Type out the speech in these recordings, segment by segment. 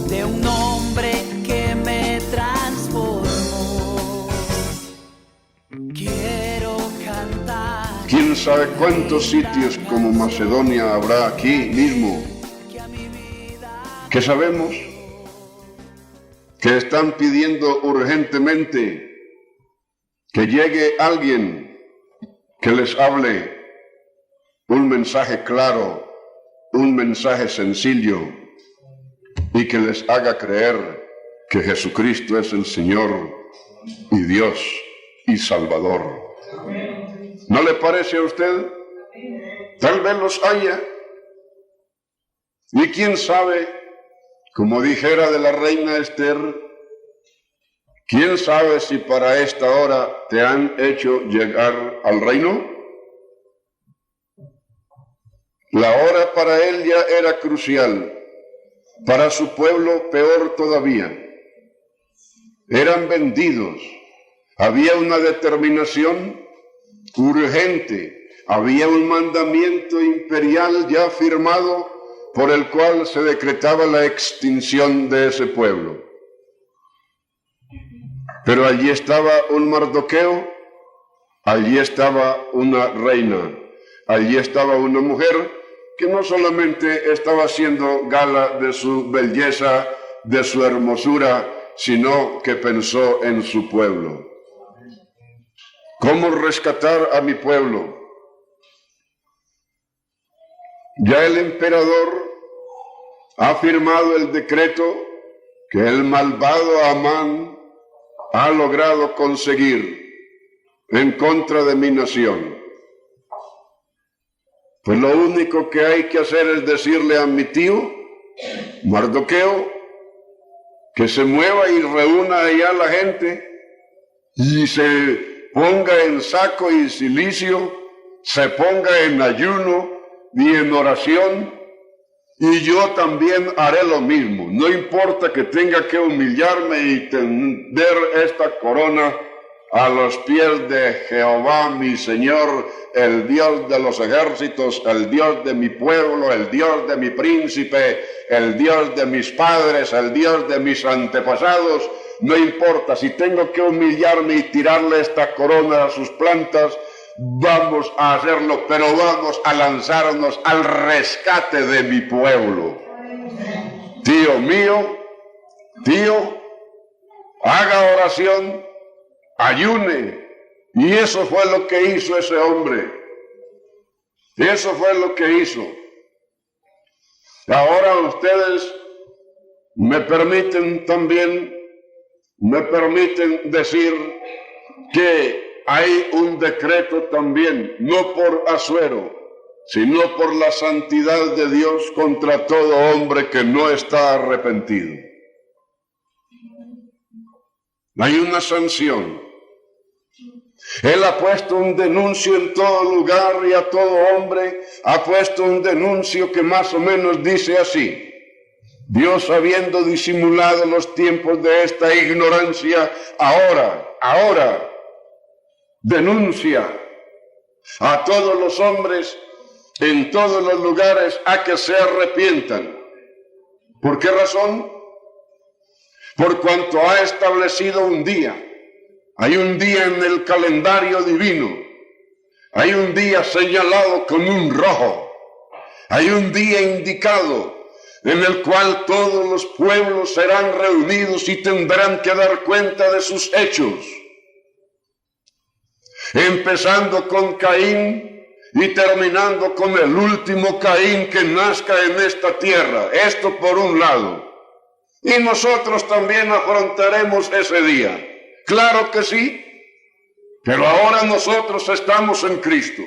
De un hombre que me transformó. Quiero cantar. ¿Quién sabe cuántos sitios como Macedonia habrá aquí mismo que sabemos que están pidiendo urgentemente que llegue alguien que les hable un mensaje claro, un mensaje sencillo, y que les haga creer que Jesucristo es el Señor y Dios y Salvador? ¿No le parece a usted? Tal vez los haya. Y quién sabe, como dijera de la reina Esther, quién sabe si para esta hora te han hecho llegar al reino. La hora para él ya era crucial. Para su pueblo peor todavía. Eran vendidos. Había una determinación urgente. Había un mandamiento imperial ya firmado por el cual se decretaba la extinción de ese pueblo. Pero allí estaba un Mardoqueo, allí estaba una reina, allí estaba una mujer que no solamente estaba haciendo gala de su belleza, de su hermosura, sino que pensó en su pueblo. ¿Cómo rescatar a mi pueblo? Ya el emperador ha firmado el decreto que el malvado Amán ha logrado conseguir en contra de mi nación. Pues lo único que hay que hacer es decirle a mi tío, Mardoqueo, que se mueva y reúna allá la gente y se ponga en saco y cilicio, se ponga en ayuno y en oración, y yo también haré lo mismo. No importa que tenga que humillarme y tender esta corona a los pies de Jehová, mi Señor, el Dios de los ejércitos, el Dios de mi pueblo, el Dios de mi príncipe, el Dios de mis padres, el Dios de mis antepasados. No importa, si tengo que humillarme y tirarle esta corona a sus plantas, vamos a hacerlo, pero vamos a lanzarnos al rescate de mi pueblo. Tío mío, tío, haga oración, ayune. Y eso fue lo que hizo ese hombre. Eso fue lo que hizo. Ahora ustedes me permiten decir que hay un decreto también, no por Asuero, sino por la santidad de Dios contra todo hombre que no está arrepentido. Hay una sanción. Él ha puesto un denuncio en todo lugar y a todo hombre ha puesto un denuncio que más o menos dice así: Dios, habiendo disimulado los tiempos de esta ignorancia, ahora denuncia a todos los hombres en todos los lugares a que se arrepientan. ¿Por qué razón? Por cuanto ha establecido un día. Hay un día en el calendario divino. Hay un día señalado con un rojo. Hay un día indicado en el cual todos los pueblos serán reunidos y tendrán que dar cuenta de sus hechos. Empezando con Caín y terminando con el último Caín que nazca en esta tierra. Esto por un lado. Y nosotros también afrontaremos ese día. Claro que sí, pero ahora nosotros estamos en Cristo.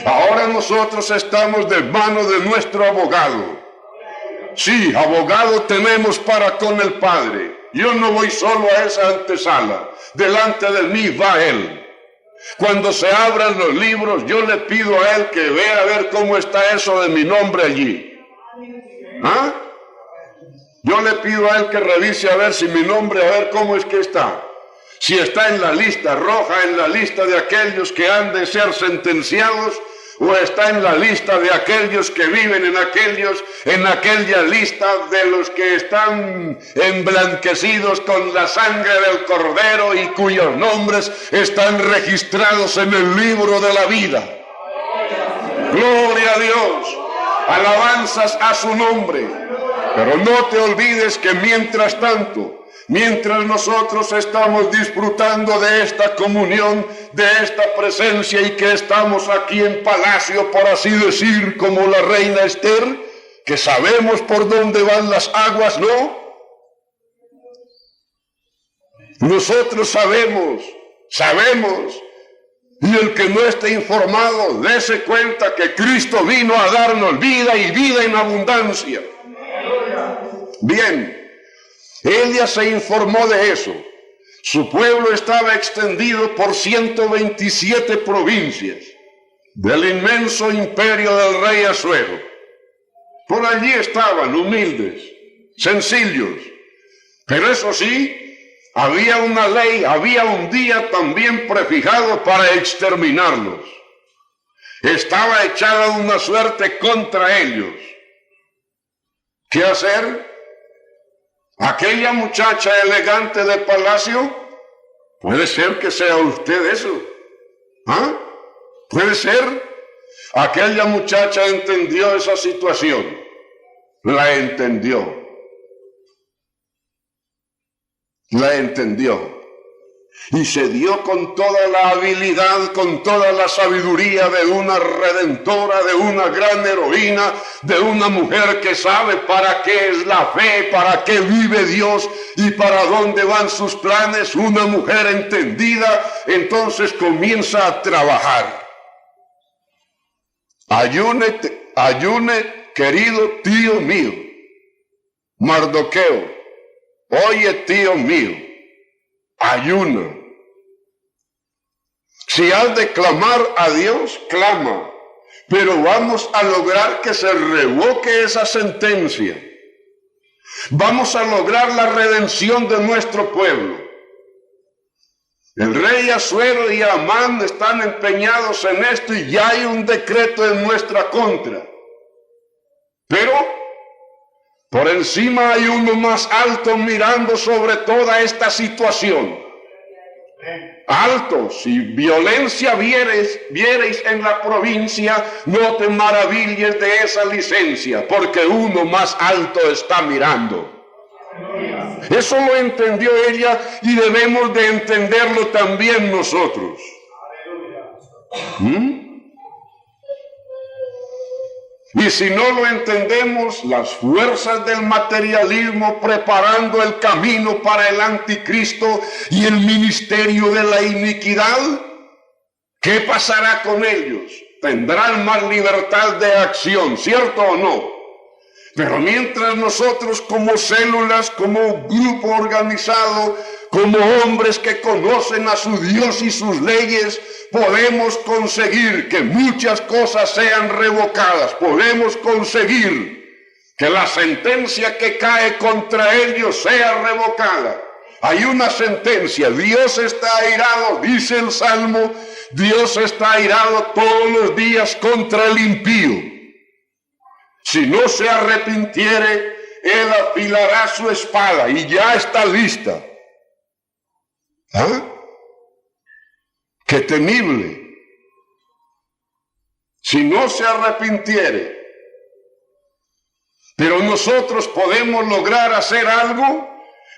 Ahora nosotros estamos de mano de nuestro abogado. Sí, abogado tenemos para con el Padre. Yo no voy solo a esa antesala. Delante de mí va Él. Cuando se abran los libros, yo le pido a Él que vea a ver cómo está eso de mi nombre allí. ¿Ah? Yo le pido a Él que revise a ver si mi nombre, a ver cómo es que está. Si está en la lista roja, en la lista de aquellos que han de ser sentenciados, o está en la lista de aquellos que viven en aquella lista de los que están emblanquecidos con la sangre del Cordero y cuyos nombres están registrados en el libro de la vida. Gloria a Dios, alabanzas a su nombre. Pero no te olvides que mientras tanto, mientras nosotros estamos disfrutando de esta comunión, de esta presencia y que estamos aquí en palacio, por así decir, como la reina Esther, que sabemos por dónde van las aguas, ¿no? Nosotros sabemos, y el que no esté informado, dése cuenta que Cristo vino a darnos vida y vida en abundancia. Bien. Ella se informó de eso. Su pueblo estaba extendido por 127 provincias del inmenso imperio del rey Asuero. Por allí estaban humildes, sencillos, pero eso sí, había una ley, había un día también prefijado para exterminarlos. Estaba echada una suerte contra ellos. ¿Qué hacer? Aquella muchacha elegante de palacio, puede ser que sea usted eso. ¿Ah? Puede ser. Aquella muchacha entendió esa situación. La entendió. Y se dio con toda la habilidad, con toda la sabiduría de una redentora, de una gran heroína, de una mujer que sabe para qué es la fe, para qué vive Dios y para dónde van sus planes. Una mujer entendida, entonces comienza a trabajar. Ayune, querido tío mío, Mardoqueo. Oye, tío mío, ayuna. Si has de clamar a Dios, clama. Pero vamos a lograr que se revoque esa sentencia. Vamos a lograr la redención de nuestro pueblo. El rey Asuero y Amán están empeñados en esto y ya hay un decreto en nuestra contra. Pero por encima hay uno más alto mirando sobre toda esta situación. Alto, si violencia viereis en la provincia, no te maravilles de esa licencia, porque uno más alto está mirando. Eso lo entendió ella y debemos de entenderlo también nosotros. Y si no lo entendemos, las fuerzas del materialismo preparando el camino para el anticristo y el ministerio de la iniquidad, ¿qué pasará con ellos? Tendrán más libertad de acción, ¿cierto o no? Pero mientras nosotros como células, como grupo organizado, como hombres que conocen a su Dios y sus leyes, podemos conseguir que muchas cosas sean revocadas. Podemos conseguir que la sentencia que cae contra ellos sea revocada. Hay una sentencia. Dios está airado, dice el Salmo, Dios está airado todos los días contra el impío. Si no se arrepintiere, Él afilará su espada y ya está lista. ¿Ah? ¡Qué temible! Si no se arrepintiere. Pero nosotros podemos lograr hacer algo.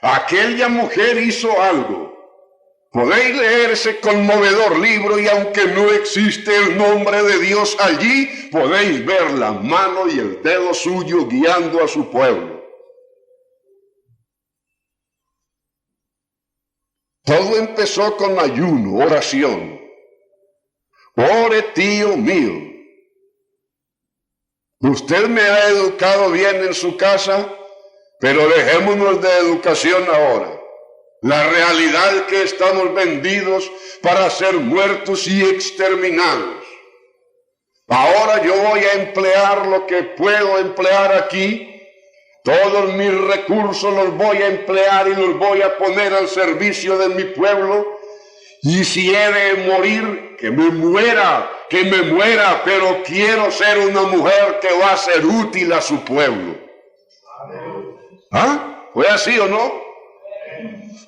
Aquella mujer hizo algo. Podéis leer ese conmovedor libro y aunque no existe el nombre de Dios allí, podéis ver la mano y el dedo suyo guiando a su pueblo. Todo empezó con ayuno, oración. Ore, tío mío. ¿Usted me ha educado bien en su casa? Pero dejémonos de educación ahora. La realidad es que estamos vendidos para ser muertos y exterminados. Ahora yo voy a emplear lo que puedo emplear aquí. Todos mis recursos los voy a emplear y los voy a poner al servicio de mi pueblo. Y si he de morir, que me muera, pero quiero ser una mujer que va a ser útil a su pueblo. ¿Ah? ¿Fue así o no?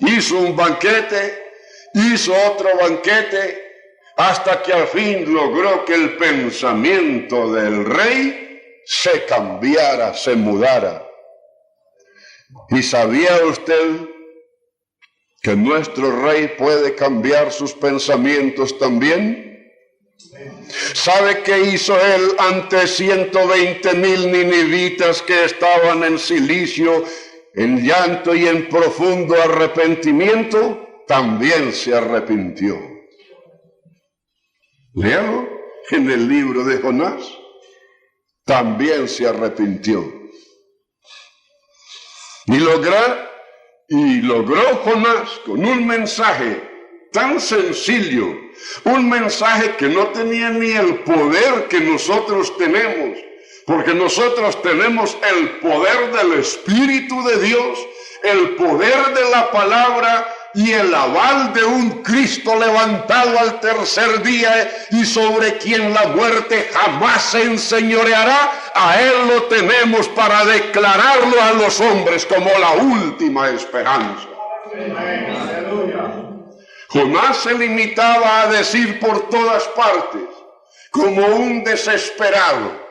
Hizo un banquete, hizo otro banquete, hasta que al fin logró que el pensamiento del rey se cambiara, se mudara. ¿Y sabía usted que nuestro rey puede cambiar sus pensamientos también? ¿Sabe qué hizo él ante 120,000 ninivitas que estaban en cilicio, en llanto y en profundo arrepentimiento? También se arrepintió. Léalo en el libro de Jonás. También se arrepintió. Y logró Jonás con un mensaje tan sencillo, un mensaje que no tenía ni el poder que nosotros tenemos, porque nosotros tenemos el poder del Espíritu de Dios, el poder de la palabra y el aval de un Cristo levantado al tercer día y sobre quien la muerte jamás se enseñoreará. A Él lo tenemos para declararlo a los hombres como la última esperanza. Jonás se limitaba a decir por todas partes, como un desesperado,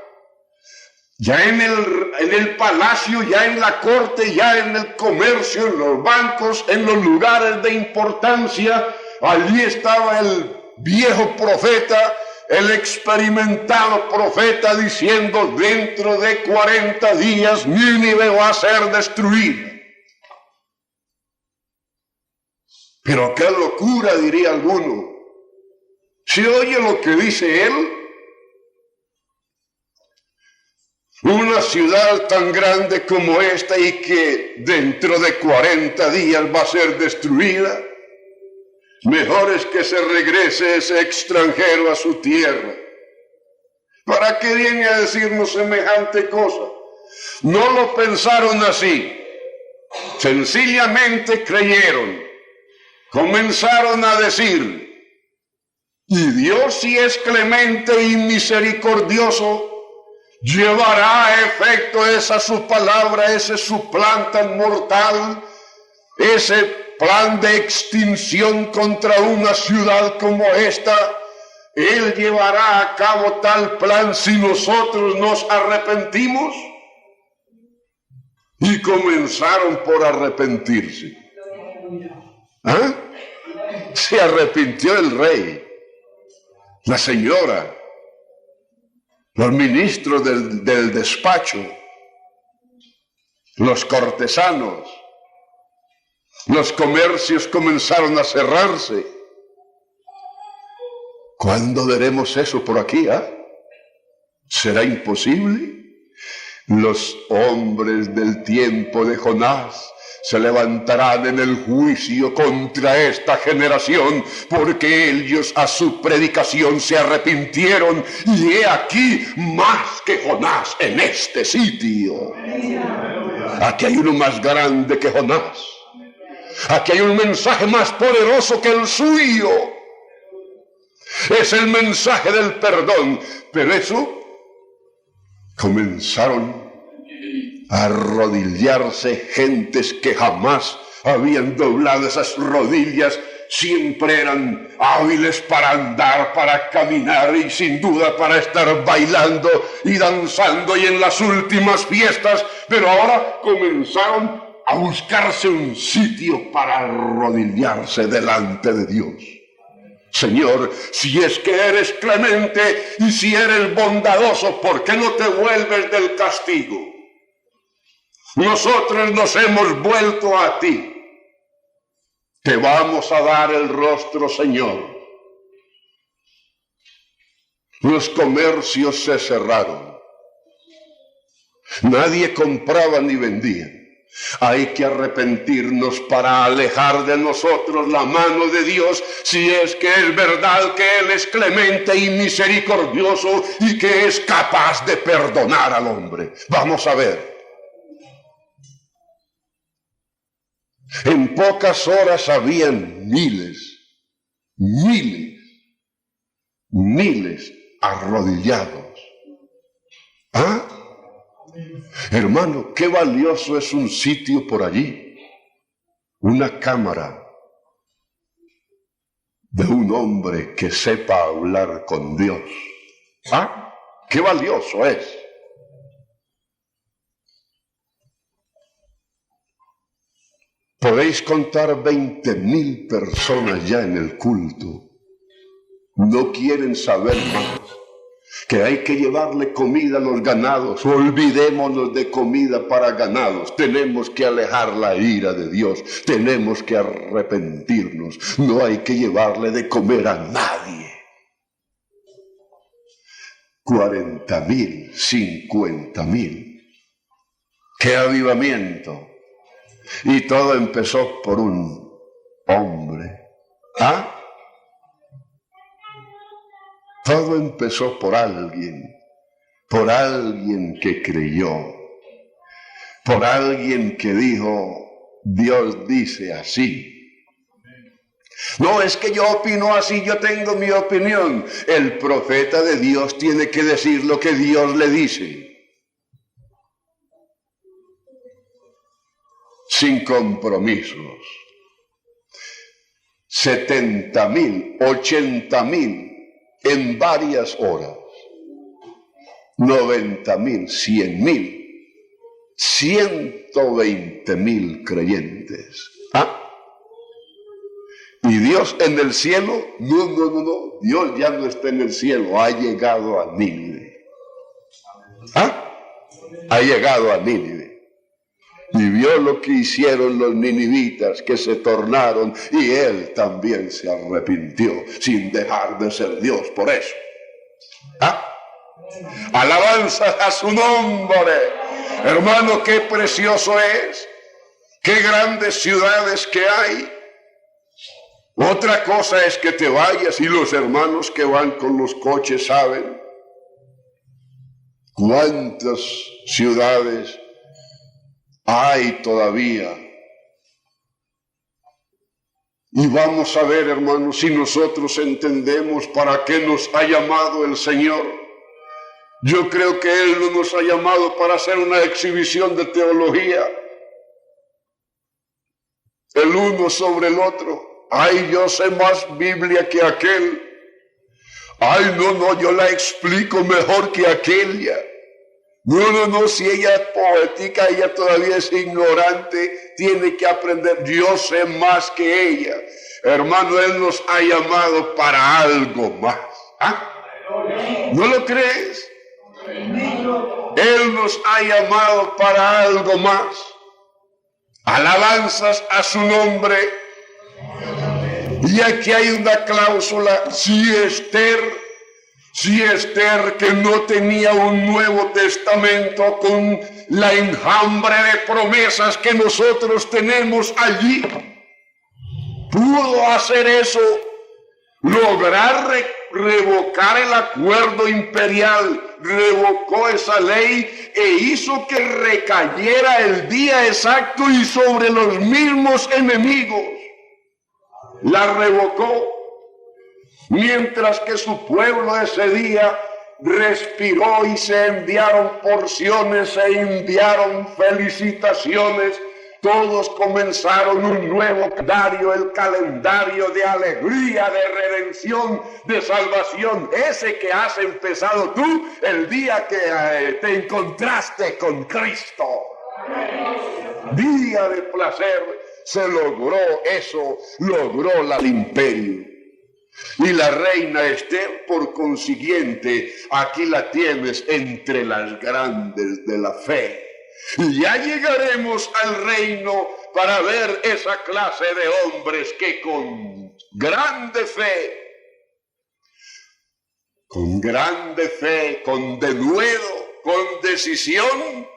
ya en el palacio, ya en la corte, ya en el comercio, en los bancos, en los lugares de importancia, allí estaba el viejo profeta, el experimentado profeta diciendo: dentro de 40 días Nínive va a ser destruida. Pero qué locura, diría alguno. ¿Se oye lo que dice él? Una ciudad tan grande como esta y que dentro de 40 días va a ser destruida. Mejor es que se regrese ese extranjero a su tierra. ¿Para qué viene a decirnos semejante cosa? No lo pensaron así. Sencillamente creyeron. Comenzaron a decir: y Dios, si es clemente y misericordioso, llevará a efecto esa su palabra, ese su plan tan mortal, ese plan de extinción contra una ciudad como esta. Él llevará a cabo tal plan si nosotros nos arrepentimos. Y comenzaron por arrepentirse. ¿Ah? Se arrepintió el rey, la señora, los ministros del despacho, los cortesanos. Los comercios comenzaron a cerrarse. ¿Cuándo veremos eso por aquí? ¿Será imposible? Los hombres del tiempo de Jonás se levantarán en el juicio contra esta generación, porque ellos a su predicación se arrepintieron, y he aquí más que Jonás en este sitio. Aquí hay uno más grande que Jonás. Aquí hay un mensaje más poderoso que el suyo. Es el mensaje del perdón. Pero eso, comenzaron a arrodillarse gentes que jamás habían doblado esas rodillas. Siempre eran hábiles para andar, para caminar y sin duda para estar bailando y danzando y en las últimas fiestas. Pero ahora comenzaron a buscarse un sitio para arrodillarse delante de Dios. Señor, si es que eres clemente y si eres bondadoso, ¿por qué no te vuelves del castigo? Nosotros nos hemos vuelto a ti. Te vamos a dar el rostro, Señor. Los comercios se cerraron. Nadie compraba ni vendía. Hay que arrepentirnos para alejar de nosotros la mano de Dios, si es que es verdad que Él es clemente y misericordioso y que es capaz de perdonar al hombre. Vamos a ver. En pocas horas habían miles arrodillados. ¿Ah? Hermano, qué valioso es un sitio por allí, una cámara de un hombre que sepa hablar con Dios. ¿Ah? Qué valioso es. Podéis contar 20,000 personas ya en el culto. No quieren saber más. Que hay que llevarle comida a los ganados. Olvidémonos de comida para ganados. Tenemos que alejar la ira de Dios. Tenemos que arrepentirnos. No hay que llevarle de comer a nadie. 40,000, 50,000. ¡Qué avivamiento! Y todo empezó por un hombre. ¿Ah? Todo empezó por alguien que creyó, por alguien que dijo, Dios dice así. No, es que yo opino así, yo tengo mi opinión. El profeta de Dios tiene que decir lo que Dios le dice. Sin compromisos. 70,000, 80,000 en varias horas. 90,000, 100,000, 120,000 creyentes. ¿Ah? Y Dios en el cielo, no, Dios ya no está en el cielo, ha llegado a Nínive. ¿Ah? Ha llegado a Nínive. Y vio lo que hicieron los ninivitas, que se tornaron, y él también se arrepintió, sin dejar de ser Dios por eso. ¿Ah? Alabanza a su nombre. Hermano, qué precioso es. Qué grandes ciudades que hay. Otra cosa es que te vayas, y los hermanos que van con los coches saben cuántas ciudades hay todavía. Y vamos a ver, hermanos, si nosotros entendemos para qué nos ha llamado el Señor. Yo creo que Él no nos ha llamado para hacer una exhibición de teología, el uno sobre el otro. Ay, yo sé más Biblia que aquel. Ay, no, yo la explico mejor que aquella. No, si ella es poética, ella todavía es ignorante, tiene que aprender. Yo sé más que ella. Hermano, Él nos ha llamado para algo más. ¿Ah? ¿No lo crees? Él nos ha llamado para algo más. Alabanzas a su nombre. Y aquí hay una cláusula: si Esther, que no tenía un Nuevo Testamento con la enjambre de promesas que nosotros tenemos allí, pudo hacer eso, lograr revocar el acuerdo imperial, revocó esa ley e hizo que recayera el día exacto y sobre los mismos enemigos. La revocó. Mientras que su pueblo ese día respiró y se enviaron porciones, se enviaron felicitaciones, todos comenzaron un nuevo calendario, el calendario de alegría, de redención, de salvación, ese que has empezado tú el día que te encontraste con Cristo. Día de placer, se logró eso, logró el imperio. Y la reina Esther, por consiguiente, aquí la tienes entre las grandes de la fe. Y ya llegaremos al reino para ver esa clase de hombres que con grande fe, con denuedo, con decisión,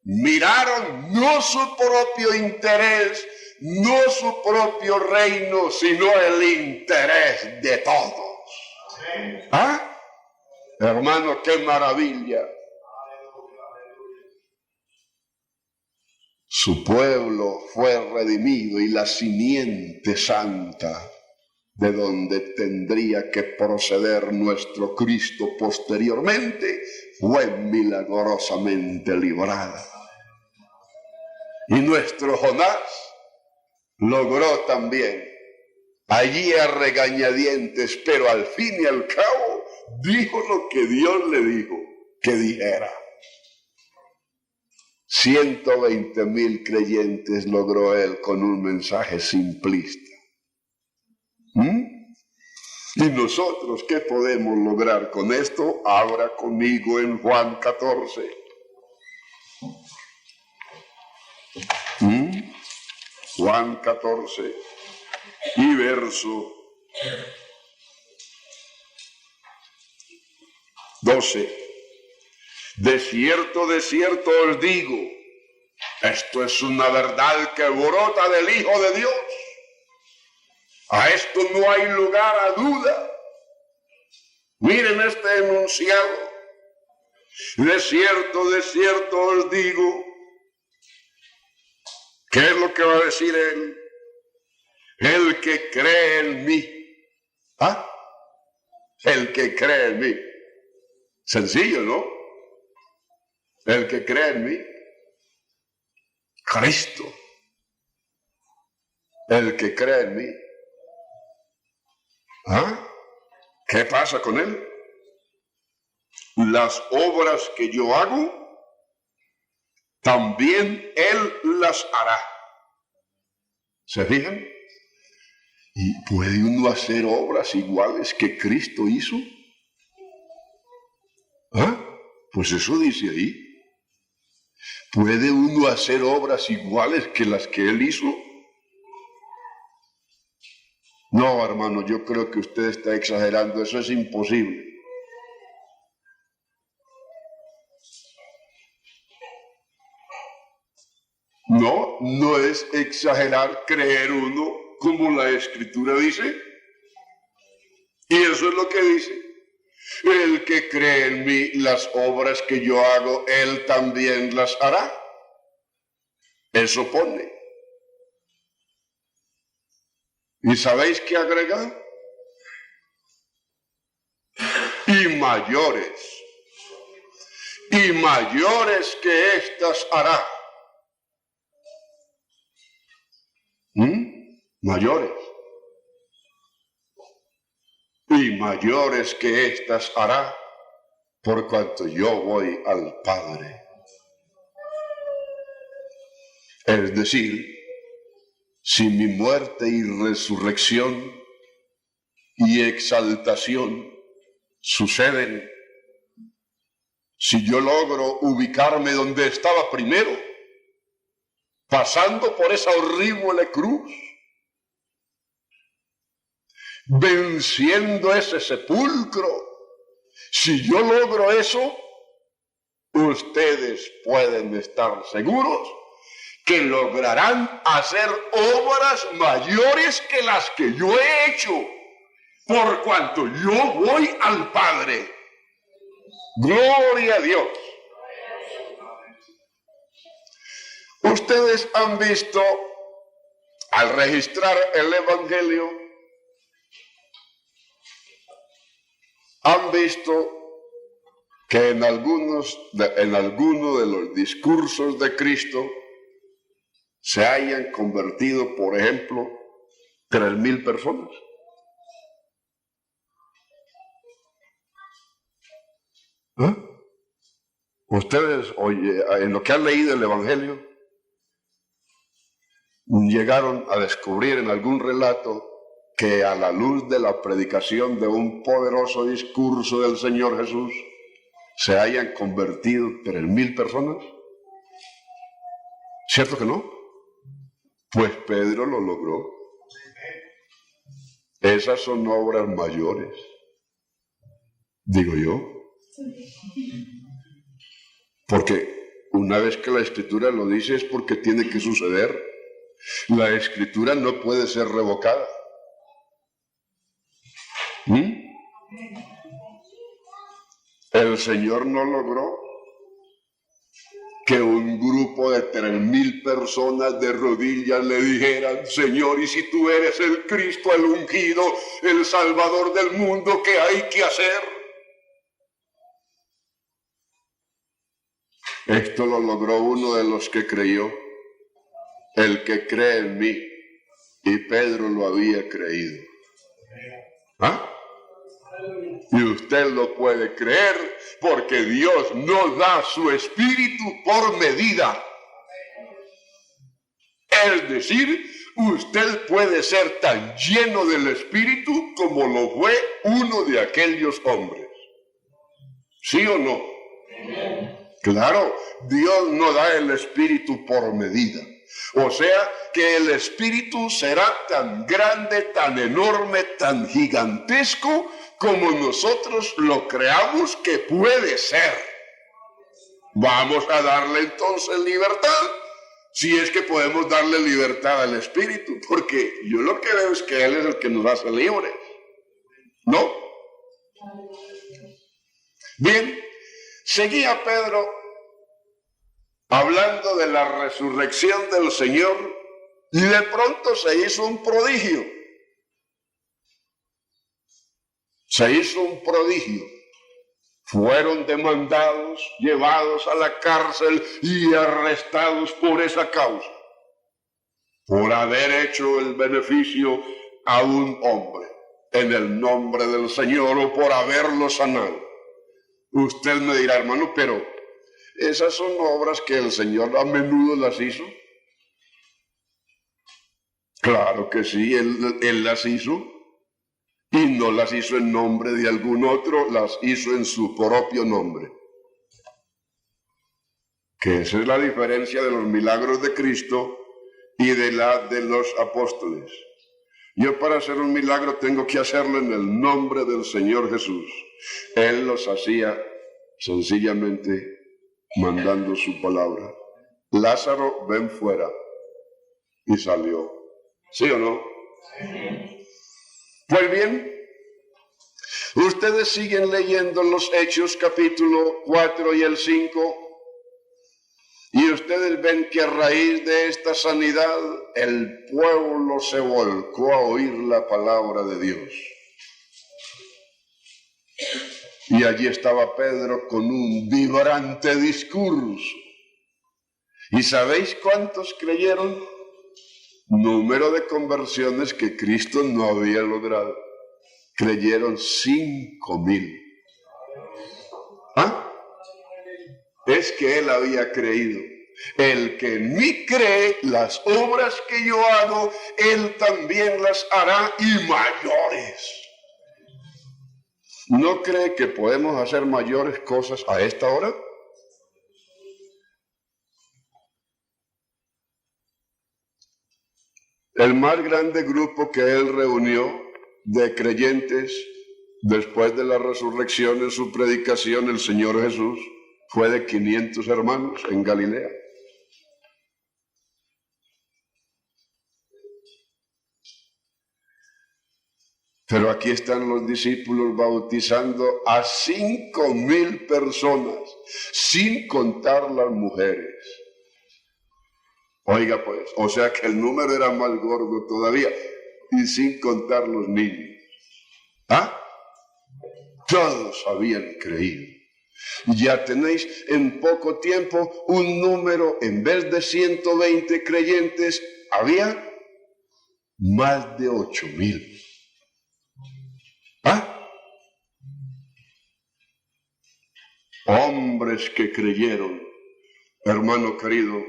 miraron no su propio interés, no su propio reino, sino el interés de todos. ¿Ah? Hermano, qué maravilla. Su pueblo fue redimido y la simiente santa de donde tendría que proceder nuestro Cristo posteriormente fue milagrosamente librada. Y nuestro Jonás logró también, allí a regañadientes, pero al fin y al cabo dijo lo que Dios le dijo que dijera. 120,000 creyentes logró él con un mensaje simplista. ¿Y nosotros qué podemos lograr con esto? Abra conmigo en Juan 14. Juan 14 y verso 12. De cierto os digo, esto es una verdad que brota del Hijo de Dios. A esto no hay lugar a duda. Miren este enunciado. De cierto os digo. ¿Qué es lo que va a decir él? El que cree en mí. ¿Ah? El que cree en mí. Sencillo, ¿no? El que cree en mí. Cristo. El que cree en mí. ¿Ah? ¿Qué pasa con él? Las obras que yo hago, también él las hará. ¿Se fijan? ¿Y puede uno hacer obras iguales que Cristo hizo? ¿Ah? Pues eso dice ahí. ¿Puede uno hacer obras iguales que las que él hizo? No, hermano, yo creo que usted está exagerando, eso es imposible. No, no es exagerar creer uno como la Escritura dice. Y eso es lo que dice. El que cree en mí, las obras que yo hago, él también las hará. Eso pone. ¿Y sabéis qué agrega? Y mayores que éstas hará. Mayores. Y mayores que éstas hará, por cuanto yo voy al Padre. Es decir, si mi muerte y resurrección y exaltación suceden, si yo logro ubicarme donde estaba primero, pasando por esa horrible cruz, venciendo ese sepulcro, si yo logro eso, ustedes pueden estar seguros que lograrán hacer obras mayores que las que yo he hecho, por cuanto yo voy al Padre. Gloria a Dios. Ustedes han visto, al registrar el Evangelio, han visto que en alguno de los discursos de Cristo se hayan convertido, por ejemplo, 3,000 personas. ¿Eh? Ustedes, oye, en lo que han leído el Evangelio, llegaron a descubrir en algún relato que a la luz de la predicación de un poderoso discurso del Señor Jesús se hayan convertido 3,000 personas. ¿Cierto que no? Pues Pedro lo logró. Esas son obras mayores, digo yo. Porque una vez que la Escritura lo dice es porque tiene que suceder. La Escritura no puede ser revocada. El Señor no logró que un grupo de 3,000 personas de rodillas le dijeran: Señor, y si tú eres el Cristo, el ungido, el Salvador del mundo, ¿qué hay que hacer? Esto lo logró uno de los que creyó, el que cree en mí, y Pedro lo había creído. ¿Ah? Y usted lo puede creer porque Dios no da su espíritu por medida. Es decir, usted puede ser tan lleno del espíritu como lo fue uno de aquellos hombres. ¿Sí o no? Claro, Dios no da el espíritu por medida. O sea que el espíritu será tan grande, tan enorme, tan gigantesco como nosotros lo creamos que puede ser. Vamos a darle entonces libertad, si es que podemos darle libertad al espíritu, porque yo lo que veo es que Él es el que nos hace libres, ¿no? Bien, seguía Pedro hablando de la resurrección del Señor y de pronto se hizo un prodigio. Se hizo un prodigio. Fueron demandados, llevados a la cárcel y arrestados por esa causa, por haber hecho el beneficio a un hombre en el nombre del Señor o por haberlo sanado. Usted me dirá: hermano, pero esas son obras que el Señor a menudo las hizo. Claro que sí, Él las hizo. Y no las hizo en nombre de algún otro, las hizo en su propio nombre. Que esa es la diferencia de los milagros de Cristo y de los apóstoles. Yo para hacer un milagro tengo que hacerlo en el nombre del Señor Jesús. Él los hacía sencillamente mandando su palabra. Lázaro, ven fuera. Y salió. ¿Sí o no? Sí. Pues bien, ustedes siguen leyendo los Hechos capítulo 4 y el 5 y ustedes ven que a raíz de esta sanidad el pueblo se volcó a oír la palabra de Dios. Y allí estaba Pedro con un vibrante discurso. ¿Y sabéis cuántos creyeron? Número de conversiones que Cristo no había logrado. Creyeron 5,000. ¿Ah? Es que Él había creído. El que en mí cree, las obras que yo hago, Él también las hará y mayores. ¿No cree que podemos hacer mayores cosas a esta hora? El más grande grupo que Él reunió de creyentes después de la resurrección en su predicación, el Señor Jesús, fue de 500 hermanos en Galilea. Pero aquí están los discípulos bautizando a 5,000 personas, sin contar las mujeres. Oiga pues, o sea que el número era más gordo todavía, y sin contar los niños. ¿Ah? Todos habían creído. Ya tenéis en poco tiempo un número, en vez de 120 creyentes, había más de 8,000. ¿Ah? Hombres que creyeron. Hermano querido,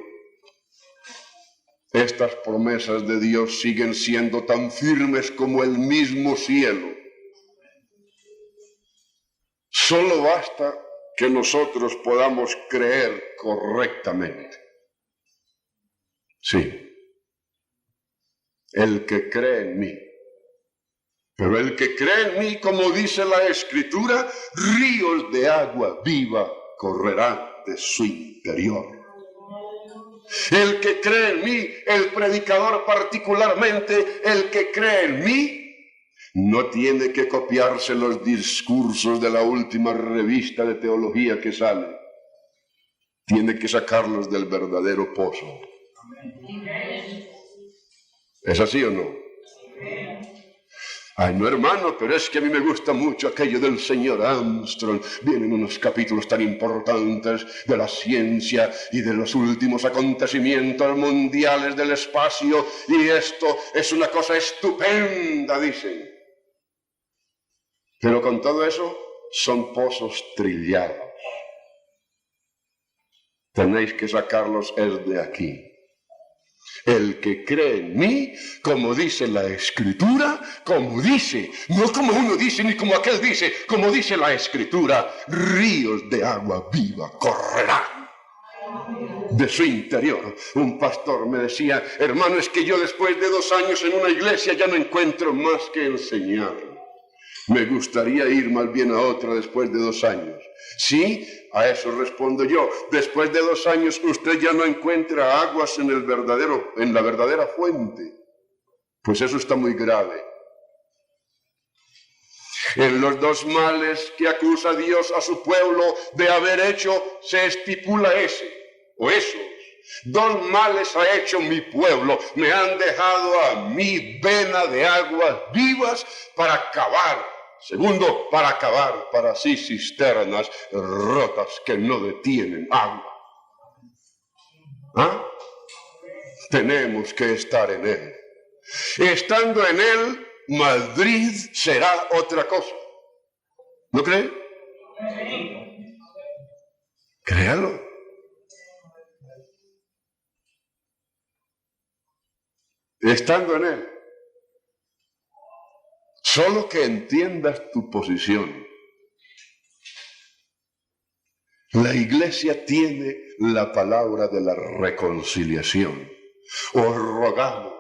estas promesas de Dios siguen siendo tan firmes como el mismo cielo. Solo basta que nosotros podamos creer correctamente. Sí. El que cree en mí. Pero el que cree en mí, como dice la Escritura, ríos de agua viva correrán de su interior. El que cree en mí, el predicador particularmente, el que cree en mí, no tiene que copiarse los discursos de la última revista de teología que sale. Tiene que sacarlos del verdadero pozo. ¿Es así o no? Ay, no, hermano, pero es que a mí me gusta mucho aquello del señor Armstrong. Vienen unos capítulos tan importantes de la ciencia y de los últimos acontecimientos mundiales del espacio, y esto es una cosa estupenda, dicen. Pero con todo eso son pozos trillados. Tenéis que sacarlos es de aquí. El que cree en mí, como dice la Escritura, como dice, no como uno dice ni como aquel dice, como dice la Escritura, ríos de agua viva correrán de su interior. Un pastor me decía, hermano, es que yo después de 2 años en una iglesia ya no encuentro más que enseñar. Me gustaría ir más bien a otra después de 2 años. Sí, a eso respondo yo. Después de 2 años usted ya no encuentra aguas en la verdadera fuente. Pues eso está muy grave. En los 2 males que acusa Dios a su pueblo de haber hecho, se estipula ese, o esos. 2 males ha hecho mi pueblo. Me han dejado a mí vena de aguas vivas para cavar. Segundo, para cavar para sí cisternas rotas que no detienen agua. ¿Ah? Tenemos que estar en Él. Estando en Él, Madrid será otra cosa. ¿No cree? Créalo. Estando en Él. Solo que entiendas tu posición. La iglesia tiene la palabra de la reconciliación. Os rogamos,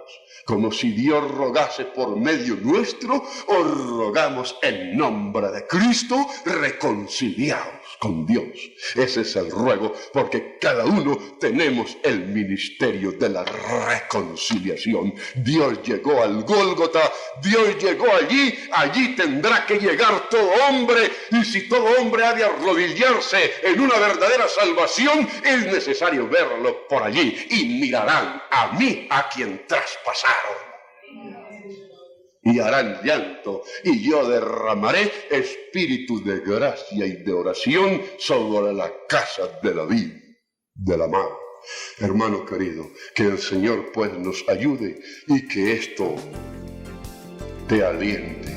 como si Dios rogase por medio nuestro, os rogamos en nombre de Cristo, reconciliaos con Dios. Ese es el ruego, porque cada uno tenemos el ministerio de la reconciliación. Dios llegó al Gólgota, Dios llegó allí, allí tendrá que llegar todo hombre, y si todo hombre ha de arrodillarse en una verdadera salvación, es necesario verlo por allí, y mirarán a mí, a quien traspasaron, y harán llanto, y yo derramaré espíritu de gracia y de oración sobre la casa de David, de la madre. Hermano querido, que el Señor pues nos ayude y que esto te aliente.